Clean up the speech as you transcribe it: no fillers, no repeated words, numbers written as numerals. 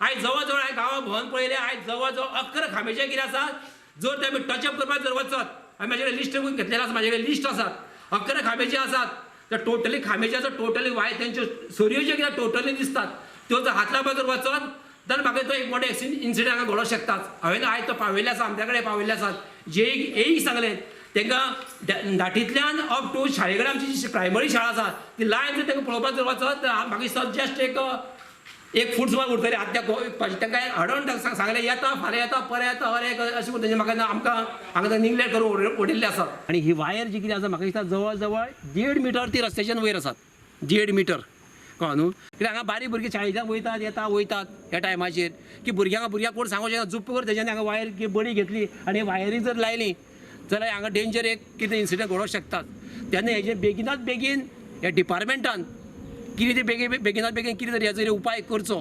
आयज जवळ जवळ हांवें गांवां भोंवन पळयलें आयज जवळ जवळ 11 खांब्याचे कितें आसात जर ते आमी टचअप करपाक जर वचत हांवें म्हाजे कडेन लिस्ट घेतलेलें आसा म्हाजे कडेन लिस्ट आसात 11 खांब्याचे आसात तर टोटली खांब्याचे आसा टोटली वाय तेंच्यो सरयो ज्यो कितें टोटली दिसतात त्यो जर हात लावपाक जर वचत तर म्हाका तो एक मोठो इन्सिडंट हांगा घडोवंक शकता हांवें आयज तो पावयल्ले आसा आमच्या कडेन पावयल्ले आसात जे एक सांगलें तांकां धाटींतल्यान अप टू शाळे कडेन आमची जी प्रायमरी शाळा आसा ती लायन जर तांकां पळोवपाक जर वचत तर म्हाका दिसता जस्ट एक फूट सुमार उरतली आतां तांकां हाडून सांगलें येता फाल्यां येता परत येता हर एक अशें करून तेंचे म्हाका आमकां हांगा निग्लेक्ट करून उडयल्ले आसा आनी ही वायर जी कितें आसा म्हाका दिसता जवळ जवळ 1.5 मिटर ती रस्त्याच्यान वयर आसात 1.5 मिटर कळ्ळें न्हू कित्याक हांगा बारीक भुरगीं शाळेंतल्यान वयतात ह्या टायमाचेर की भुरग्यांक कोण सांगूंक शकना जुप्प कर तेज्यान हांगा वायर बडी घेतली आनी वायरी जर लायली जाल्यार हांगा डेंजर एक कितें इन्सिडंट घडोवंक शकतात तेन्ना हेजे बेगीनात बेगीन ह्या डिपार्टमेंटान कितें ते बेगीनात बेगीन कितें तरी हेजो उपाय करचो